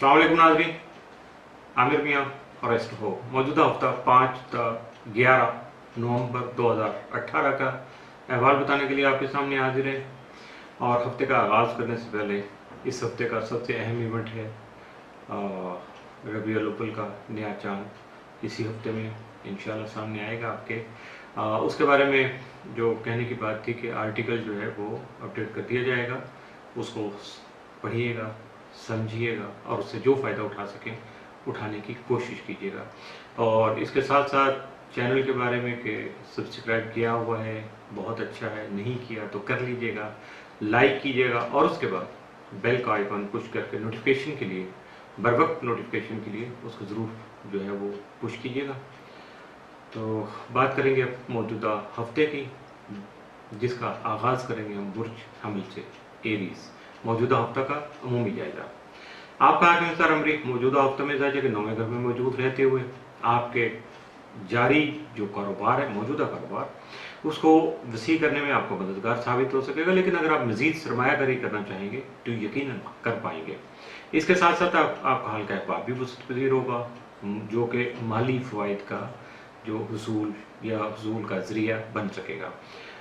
अस्सलाम वालेकुम नाज़रीन, आमिर मियाँ और एस्ट हो। मौजूदा हफ्ता 5 ता 11 नवंबर 2018 का अहवाल बताने के लिए आपके सामने हाजिर है। और हफ्ते का आगाज़ करने से पहले इस हफ्ते का सबसे अहम इवेंट है रबीउल अव्वल का नया चांद इसी हफ्ते में इंशाल्लाह सामने आएगा आपके। उसके बारे में जो कहने की बात थी कि आर्टिकल जो है वो अपडेट कर दिया जाएगा, उसको पढ़िएगा, समझिएगा और उससे जो फ़ायदा उठा सकें उठाने की कोशिश कीजिएगा। और इसके साथ साथ चैनल के बारे में कि सब्सक्राइब किया हुआ है बहुत अच्छा है, नहीं किया तो कर लीजिएगा, लाइक कीजिएगा और उसके बाद बेल का आइकन पुश करके नोटिफिकेशन के लिए, बर वक्त नोटिफिकेशन के लिए उसको ज़रूर जो है वो पुश कीजिएगा। तो बात करेंगे अब मौजूदा हफ्ते की, जिसका आगाज़ करेंगे हम बुर्ज हमिल से, एरीज। मौजूदा हफ्ता का अमूमी जायजा। आपका हाकिम निसार अमरी मौजूदा हफ्ते में जायजा के 9वें घर में मौजूद रहते हुए आपके जारी जो कारोबार है, मौजूदा कारोबार, उसको वसी करने में आपको मददगार साबित हो सकेगा। लेकिन अगर आप मज़ीद सरमायाकारी करना चाहेंगे तो यकीनन कर पाएंगे। इसके साथ साथ आपका हल्का अहबाब भी वसत पजीर होगा, जो कि माली फ़वाइद का जो हुसूल या हुसूल का ज़रिया बन सकेगा।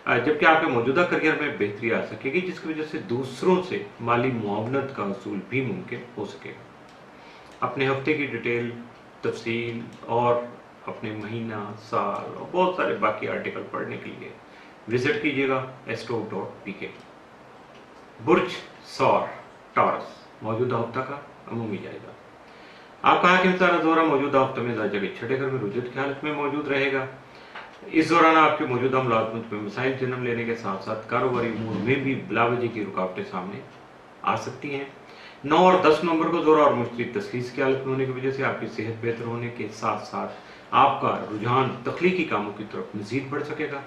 जबकि आपके मौजूदा करियर में बेहतरी आ सकेगी, जिसकी वजह से दूसरों से माली मुआवनत का हुसूल भी मुमकिन हो सकेगा। अपने हफ्ते की डिटेल, तफसील और अपने महीना, साल और बहुत सारे बाकी आर्टिकल पढ़ने के लिए विजिट कीजिएगा astro.pk। बुर्ज सौर टॉरस मौजूदा हफ्ता का अमूमी जायजा। आपका हाकिम सारा दौरा मौजूदा हफ्ते में जायजा के छठे घर में रुजूत की हालत में मौजूद रहेगा। इस दौरान आपके मौजूदा मुलाजमत में मसाइल जन्म लेने के साथ साथ कारोबारी उमूर में भी बिलावजह की रुकावटें सामने आ सकती हैं। 9 और 10 नवंबर को ज़ोरा और मुश्तरी तस्लीस की हालत में होने की वजह से आपकी सेहत बेहतर होने के साथ साथ आपका रुझान तख्लीकी कामों की तरफ मजीद बढ़ सकेगा।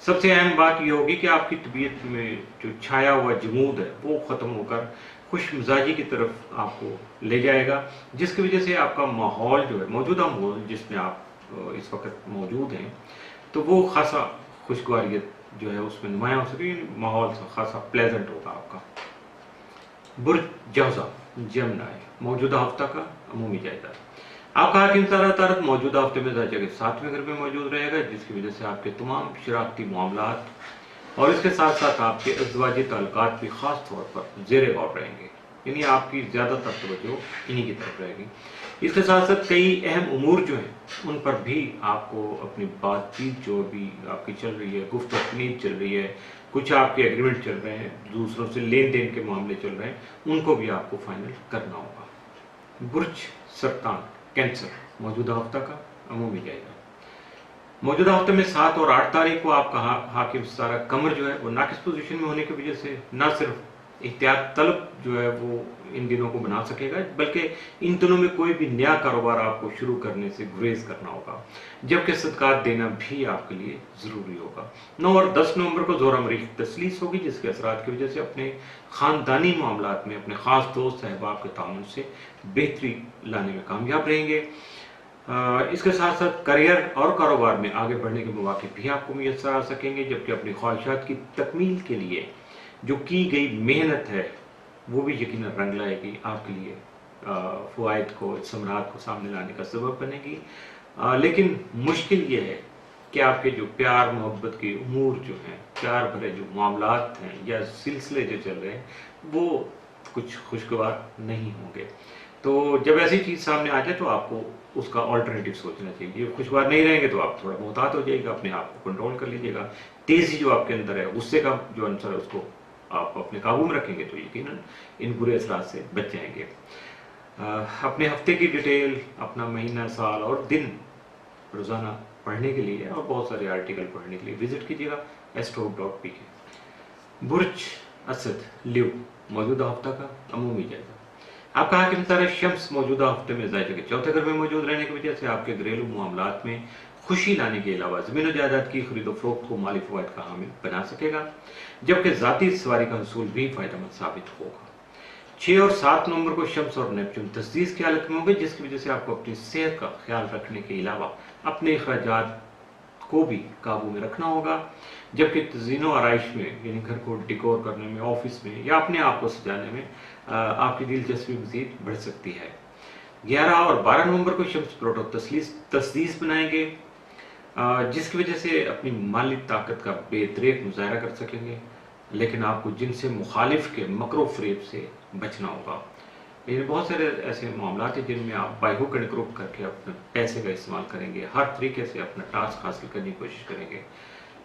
सबसे अहम बात यह होगी कि आपकी तबीयत में जो छाया हुआ जमूद है वो ख़त्म होकर खुश मिजाजी की तरफ आपको ले जाएगा, जिसकी वजह से आपका माहौल जो है, मौजूदा माहौल जिसमें आप इस वक्त मौजूद हैं, तो वो खासा खुशगवारियत जो है उसमें नुमायाँ हो सके, माहौल खासा प्लेजेंट होगा आपका। बुर्ज जौज़ा जमनाय मौजूदा हफ्ता का अमूमी जायजा। आपका हाकिम सारा तारत मौजूदा हफ्ते में दर्जे के 7वें घर में मौजूद रहेगा, जिसकी वजह से आपके तमाम शरारती मामलात और इसके साथ साथ आपके अज़वाजी ताल्लुकात भी ख़ास तौर पर ज़ेरे गौर रहेंगे, यानी आपकी ज़्यादातर तवज्जो इन्हीं की तरफ रहेगी। इसके साथ साथ कई अहम उमूर जो हैं उन पर भी आपको अपनी बातचीत जो भी आपकी चल रही है, गुफ्तगू चल रही है, कुछ आपके एग्रीमेंट चल रहे हैं, दूसरों से लेन देन के मामले चल रहे हैं, उनको भी आपको फाइनल करना होगा। बुर्ज सरतान कैंसर मौजूदा हफ्ता का अमूमी जायजा। मौजूदा हफ्ते में 7 और 8 तारीख को आपका हाकिम सारा कमर जो है वो नाकिस पोजीशन में होने की वजह से न सिर्फ एहतियात तलब जो है वो इन दिनों को बना सकेगा, बल्कि इन दिनों में कोई भी नया कारोबार आपको शुरू करने से गुरेज करना होगा, जबकि सदकात देना भी आपके लिए ज़रूरी होगा। 9 और 10 नवंबर को ज़ोरा मरीख तसलीस होगी, जिसके असरात की वजह से अपने ख़ानदानी मामलात में अपने ख़ास दोस्त अहबाब के ताउन से बेहतरी लाने में कामयाब रहेंगे। इसके साथ साथ करियर और कारोबार में आगे बढ़ने के मौके भी आपको मुयस्सर आ सकेंगे, जबकि अपनी ख्वाहिशात की तकमील के लिए जो की गई मेहनत है वो भी यकीनन रंग लाएगी, आपके लिए फ़वाइद को, समरात को सामने लाने का सबब बनेगी। लेकिन मुश्किल ये है कि आपके जो प्यार मोहब्बत के उमूर जो हैं, प्यार भरे जो मामलात हैं या सिलसिले जो चल रहे हैं, वो कुछ खुशगवार नहीं होंगे। तो जब ऐसी चीज़ सामने आ जाए तो आपको उसका ऑल्टरनेटिव सोचना चाहिए। खुशगवार नहीं रहेंगे तो आप थोड़ा मोहतात हो जाइएगा, अपने आप को कंट्रोल कर लीजिएगा। तेज़ी जो आपके अंदर है, गुस्से का जो अंसर है, उसको आप अपने काबू में रखेंगे तो यकीनन इन बुरे असरात से बच जाएंगे। अपने हफ्ते की डिटेल, अपना महीना, साल और दिन रोज़ाना पढ़ने के लिए और बहुत सारे आर्टिकल पढ़ने के लिए विजिट कीजिएगा astro.pk। बुर्ज असद लिव मौजूदा हफ्ता का अमूमी जायजा। आपका हाकिम तारा शम्स मौजूदा हफ्ते में जायजे के 4थे घर में मौजूद रहने की वजह से आपके घरेलू मामलात में खुशी लाने के अलावा ज़मीन जायदाद की खरीदो फरोख्त को माली फ़वाइद का हामिल बना सकेगा, जबकि ज़ाती सवारी का हसूल भी फ़ायदेमंद साबित होगा। 6 और 7 नवंबर को शम्स और नेपच्यून तस्दीस की हालत में होंगे, जिसकी वजह से आपको अपनी सेहत का ख्याल रखने के अलावा अपने अखराजात को भी काबू में रखना होगा। जबकि तज़ीन व आराइश में यानी घर को डिकोर करने में, ऑफिस में या अपने आप को सजाने में आपकी दिलचस्पी मज़ीद बढ़ सकती है। 11 और 12 नवंबर को शम्स प्लूटो तस्दीस बनाएंगे, जिसकी वजह से अपनी माली ताकत का बेतरेक मुजाहरा कर सकेंगे, लेकिन आपको जिनसे मुखालिफ के मकरो फरेब से बचना होगा। ये बहुत सारे ऐसे मामला हैं जिनमें आप बायहुक ग्रुप करके अपने पैसे का इस्तेमाल करेंगे, हर तरीके से अपना टास्क हासिल करने की कोशिश करेंगे।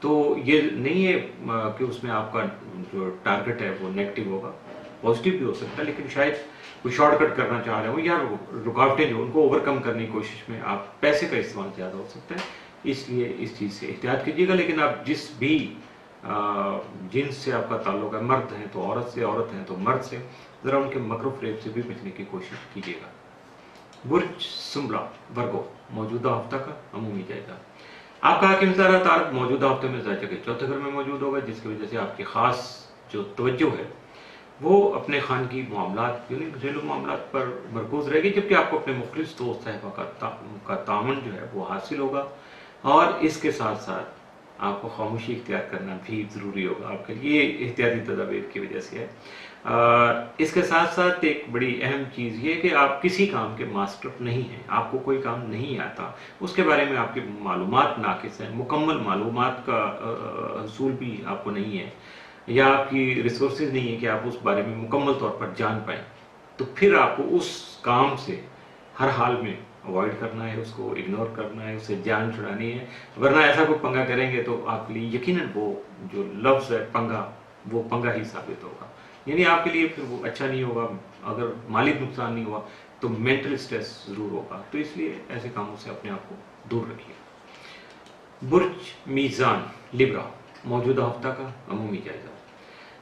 तो ये नहीं है कि उसमें आपका जो टारगेट है वो नेगेटिव होगा, पॉजिटिव भी हो सकता है, लेकिन शायद कोई शॉर्टकट करना चाह रहे हो या रुकावटें जो उनको ओवरकम करने की कोशिश में आप पैसे का इस्तेमाल ज़्यादा हो सकता है, इसलिए इस चीज़ से एहतियात कीजिएगा। लेकिन आप जिस भी जिन्स से आपका ताल्लुक है, मर्द हैं तो औरत से, औरत हैं तो मर्द से, ज़रा उनके मकरो फरेब से भी बचने की कोशिश कीजिएगा। बुर्ज सुंबला वर्गो, मौजूदा हफ्ता का अमूमी जायजा। आपका हाकिम तारा तारक मौजूदा हफ्ते में ज़ायजा के चौथे घर में मौजूद होगा, जिसकी वजह से आपकी ख़ास जो तवज्जो है वो अपने खानगी मामलात यानी घरेलू मामलात पर मरकूज रहेगी, जबकि आपको अपने मुखलिस दोस्त साहिबा का तामन जो है वो हासिल होगा। और इसके साथ साथ आपको खामोशी इख्तियार करना भी ज़रूरी होगा आपके लिए, एहतियाती तदाबीर की वजह से है। इसके साथ साथ एक बड़ी अहम चीज़ ये कि आप किसी काम के मास्टर नहीं हैं, आपको कोई काम नहीं आता, उसके बारे में आपकी मालूमात नाकिस हैं, मुकम्मल मालूमात का हसूल भी आपको नहीं है, या आपकी रिसोर्सेज नहीं है कि आप उस बारे में मुकम्मल तौर पर जान पाएँ, तो फिर आपको उस काम से हर हाल में अवॉइड करना है, उसको इग्नोर करना है, उससे जान छुड़ानी है, वरना ऐसा कोई पंगा करेंगे तो आपके लिए यकीनन वो जो लफ्ज़ है पंगा, वो पंगा ही साबित होगा, यानी आपके लिए फिर वो अच्छा नहीं होगा। अगर माली नुकसान नहीं हुआ तो मेंटल स्ट्रेस ज़रूर होगा, तो इसलिए ऐसे कामों से अपने आप को दूर रखिए। बुर्ज मीज़ान लिब्रा, मौजूदा हफ्ता का अमूमी जायजा।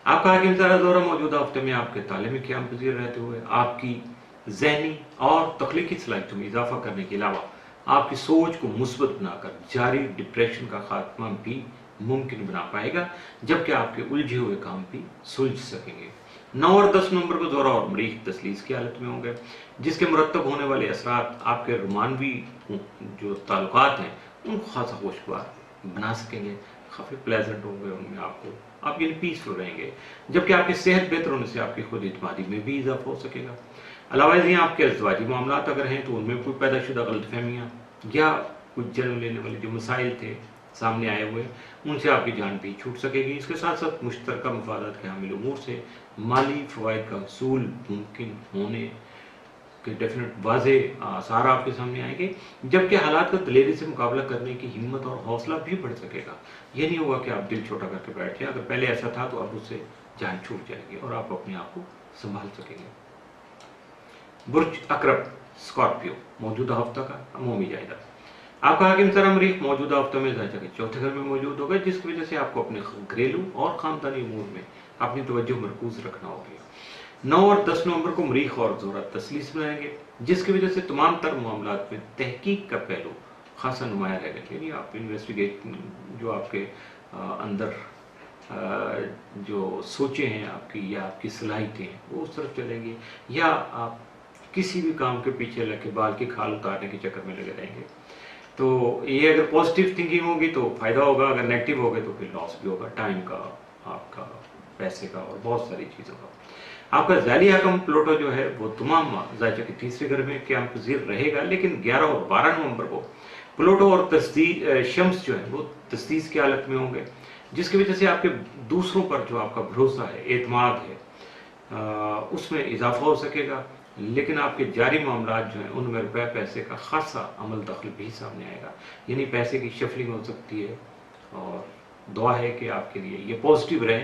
आपका हाकिम तारा दौरा मौजूदा हफ्ते में आपके तालीमी क़याम पज़ीर रहते हुए आपकी ज़हनी और तख्लीकी सलाहियतों में इजाफा करने के अलावा आपकी सोच को मुस्बत बनाकर जारी डिप्रेशन का खात्मा भी मुमकिन बना पाएगा, जबकि आपके उलझे हुए काम भी सुलझ सकेंगे। 9 और 10 नवंबर को ज़ोरा और मरीख तसलीस की हालत में होंगे, जिसके मुरतब होने वाले असरात आपके रोमानवी जो ताल्लुकात हैं उनको खासा खुशगवार बना सकेंगे, काफ़ी प्लेजेंट होंगे, उनमें आप यानी पीसफुल रहेंगे, जबकि आपकी सेहत बेहतर होने से आपकी खुद इत्मीनान में भी इजाफा हो सकेगा। अलावा ये आपके अज़वाजी मामलात अगर हैं तो उनमें कोई पैदाशुदा गलतफहमियाँ या कुछ जन्म लेने वाले जो मसाइल थे सामने आए हुए, उनसे आपकी जान भी छूट सकेगी। इसके साथ साथ मुश्तरका मफादात के हामिल उमूर से माली फ़वाइद का हसूल मुमकिन होने के डेफिनेट वाज़े आसार आपके सामने आएंगे, जबकि हालात का दलेरी से मुकाबला करने की हिम्मत और हौसला भी बढ़ सकेगा। ये नहीं होगा कि आप दिल छोटा करके बैठ जाए, अगर पहले ऐसा था तो अब उससे जान छूट जाएगी और आप अपने आप को संभाल सकेंगे। बुर्ज अकरब स्कॉर्पियो, मौजूदा हफ्ता का अमूमी जायजा। आपका हाकिम तारा मरीख मौजूदा हफ्ते में ज़ायजा के चौथे घर में मौजूद होगा, जिसकी वजह से आपको अपने घरेलू और ख़ानदानी उमूर में अपनी तवज्जो मरकूज रखना होगी। 9 और 10 नवंबर को मरीख और ज़ोरा तसलीस बनाएंगे, जिसकी वजह से तमाम तर मामलात में तहकीक का पहलू खासा नुमाया रहेगा, यानी आप इन्वेस्टिगेट जो आपके अंदर जो सोचें हैं आपकी या आपकी सलाहियतें हैं वो उस तरफ चलेंगी, या आप किसी भी काम के पीछे लग के बाल की खाल उतारने के चक्कर में लगे रहेंगे। तो ये अगर पॉजिटिव थिंकिंग होगी तो फ़ायदा होगा, अगर नेगेटिव होगे तो फिर लॉस भी होगा, टाइम का, आपका पैसे का और बहुत सारी चीज़ों का। आपका ज़ाली हकम प्लूटो जो है वो तमाम ज़ायजा के तीसरे घर में क़याम पज़ीर रहेगा, लेकिन 11 और 12 नवंबर को प्लूटो और शम्स जो है वो तस्दीस की हालत में होंगे, जिसकी वजह से आपके दूसरों पर जो आपका भरोसा है, एतमाद है, उसमें इजाफा हो सकेगा, लेकिन आपके जारी मामलात जो हैं उनमें रुपए पैसे का खासा अमल दखल भी सामने आएगा, यानी पैसे की शफलिंग हो सकती है। और दुआ है कि आपके लिए ये पॉजिटिव रहे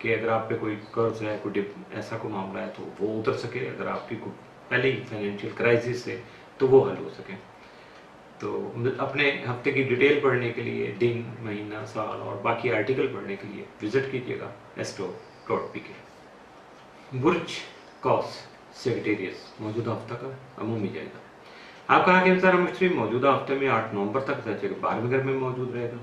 कि अगर आप पे कोई कर्ज है, कोई ऐसा कोई मामला है तो वो उतर सके, अगर आपकी कोई पहले ही फाइनेंशियल क्राइसिस है तो वो हल हो सके। तो अपने हफ्ते की डिटेल पढ़ने के लिए, दिन, महीना, साल और बाकी आर्टिकल पढ़ने के लिए विजिट कीजिएगा astro.pk। बुर्ज कॉस सेक्रेटेरियस, मौजूदा हफ्ता का अमूमी जायजा। आपका हाकिम तारा मशरी मौजूदा हफ्ते में 8 नवंबर तक ज़ायजा के 12वें घर में मौजूद रहेगा,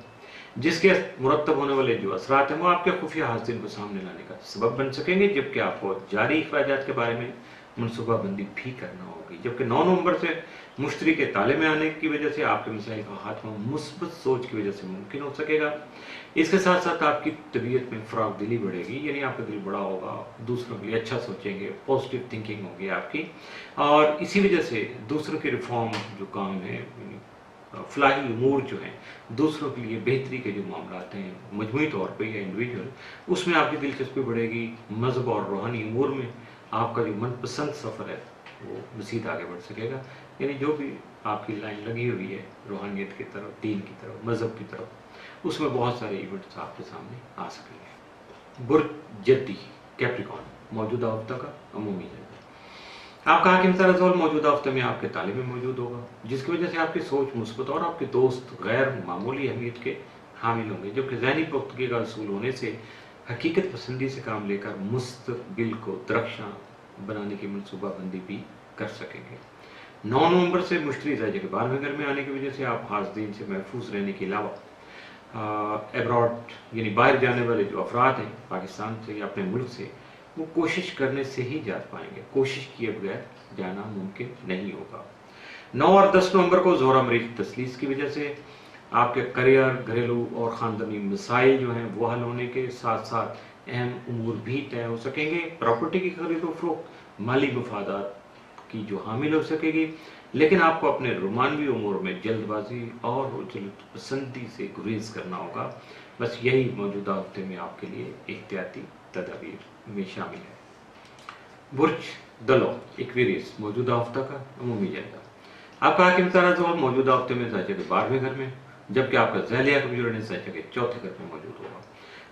जिसके मुरतब होने वाले जो असरात हैं वो आपके खुफिया हासिल को सामने लाने का सबब बन सकेंगे, जबकि आपको जारी अखराजात के बारे में मनसूबाबंदी भी करना होगी। जबकि 9 नवंबर से मुश्तरी के ताले में आने की वजह से आपके मसाइल का खात्मा मुस्बत सोच की वजह से मुमकिन हो सकेगा। اس کے ساتھ ساتھ آپ کی طبیعت میں فراغ دلی بڑھے گی، یعنی آپ کا دل بڑا ہوگا، دوسروں کے لیے اچھا سوچیں گے، پازیٹیو تھنکنگ ہوگی آپ کی، اور اسی وجہ سے دوسروں کے ریفارم جو کام ہے، فلاحی امور جو ہیں، دوسروں کے لیے بہتری کے جو معاملات ہیں مجموعی طور پہ یا انڈیویجول، اس میں آپ کی دلچسپی بڑھے گی۔ مذہب اور روحانی امور میں آپ کا جو من پسند سفر ہے وہ مزید آگے بڑھ سکے گا، یعنی جو بھی آپ کی لائن لگی ہوئی ہے روحانیت کی طرف، دین کی طرف، مذہب کی طرف، اس میں بہت سارے ایونٹس آپ کے سامنے آ سکیں گے۔ برج جدی کیپریکارن موجودہ ہفتہ کا عمومی جائزہ۔ آپ کا حاکم سرزول موجودہ ہفتے میں آپ کے طالب میں موجود ہوگا، جس کی وجہ سے آپ کی سوچ مثبت اور آپ کے دوست غیر معمولی اہمیت کے حامل ہوں گے، جبکہ ذہنی پختگی کا اصول ہونے سے حقیقت پسندی سے کام لے کر مستقبل کو درخشاں بنانے کی منصوبہ بندی بھی کر سکیں گے۔ 9 نومبر سے مشتری درجے کے 12ویں گھر میں آنے کی وجہ سے آپ حاسدین سے محفوظ رہنے کے علاوہ ایبراڈ یعنی باہر جانے والے جو افراد ہیں پاکستان سے یا اپنے ملک سے، وہ کوشش کرنے سے ہی جا پائیں گے، کوشش کیے بغیر جانا ممکن نہیں ہوگا۔ 9 اور 10 نومبر کو زہرہ مریخ تسلیس کی وجہ سے آپ کے کریئر، گھریلو اور خاندانی مسائل جو ہیں وہ حل ہونے کے ساتھ ساتھ اہم امور بھی طے ہو سکیں گے۔ پراپرٹی کی خرید و فروخت مالی مفادات کی جو حامل ہو سکے گی، لیکن آپ کو اپنے رومانوی امور میں جلد بازی اور جلد پسندی سے گریز کرنا ہوگا۔ بس یہی موجودہ ہفتے میں آپ کے لیے احتیاطی تدابیر میں شامل ہے۔ برج دلو ایکویریس موجودہ ہفتہ کا عمومی جائزہ۔ آپ کا حاکم سرزول موجودہ ہفتے میں درجے کے 12ویں گھر میں، جبکہ آپ کا ذیل حاکم یورینس درجے کے 4تھے گھر میں موجود ہوگا،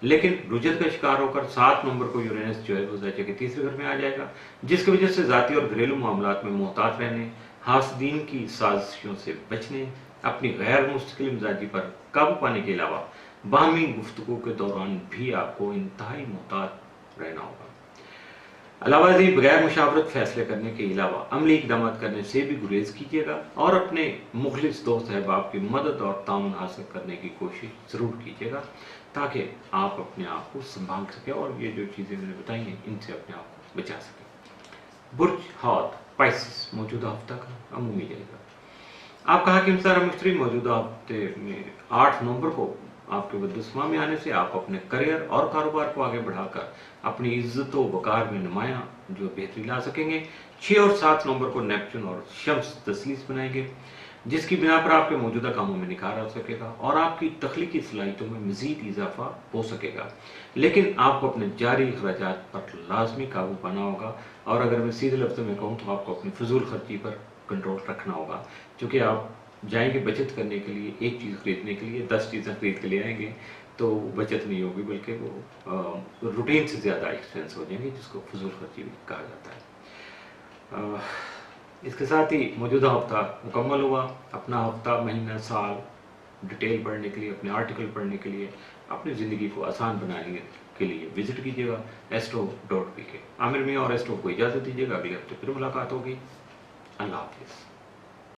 لیکن رجت کا شکار ہو کر 7 نومبر کو یورینس جو ہے وہ درجے کے 3 گھر میں آ جائے گا، جس کی وجہ سے ذاتی اور گھریلو معاملات میں محتاط رہنے، حاسدین کی سازشوں سے بچنے، اپنی غیر مستقل مزاجی پر قابو پانے کے علاوہ باہمی گفتگو کے دوران بھی آپ کو انتہائی محتاط رہنا ہوگا۔ علاوہ ازیں بغیر مشاورت فیصلے کرنے کے علاوہ عملی اقدامات کرنے سے بھی گریز کیجیے گا، اور اپنے مخلص دوست احباب کی مدد اور تعاون حاصل کرنے کی کوشش ضرور کیجیے گا، تاکہ آپ اپنے آپ کو سنبھال سکیں اور یہ جو چیزیں میں نے بتائی ہیں ان سے اپنے آپ کو بچا سکیں۔ برج ہاتھ پائسس موجودہ ہفتہ کا عمومی جائزہ۔ آپ کا حاکم سارہ مشتری موجودہ ہفتے میں 8 نومبر کو آپ کے بدعثماں میں آنے سے آپ اپنے کریئر اور کاروبار کو آگے بڑھا کر اپنی عزت و وقار میں نمایاں جو بہتری لا سکیں گے۔ 6 اور 7 نومبر کو نیپچون اور شمس تسلیس بنائیں گے، جس کی بنا پر آپ کے موجودہ کاموں میں نکھار آ سکے گا اور آپ کی تخلیقی صلاحیتوں میں مزید اضافہ ہو سکے گا، لیکن آپ کو اپنے جاری اخراجات پر لازمی قابو پانا ہوگا، اور اگر میں سیدھے لفظوں میں کہوں تو آپ کو اپنی فضول خرچی پر کنٹرول رکھنا ہوگا، چونکہ آپ جائیں گے بچت کرنے کے لیے، ایک چیز خریدنے کے لیے 10 چیزیں خرید کے لے آئیں گے تو بچت نہیں ہوگی، بلکہ وہ روٹین سے زیادہ ایکسپینس ہو جائیں گے، جس کو فضول خرچی بھی کہا جاتا ہے۔ اس کے ساتھ ہی موجودہ ہفتہ مکمل ہوا۔ اپنا ہفتہ، مہینہ، سال ڈیٹیل پڑھنے کے لیے، اپنے آرٹیکل پڑھنے کے لیے، اپنی زندگی کو آسان بنانے کے لیے وزٹ کیجیے گا astro.pk۔ عامر میاں اور ایسٹرو کو اجازت دیجیے گا، اگلے ہفتے پھر ملاقات ہوگی۔ اللہ حافظ۔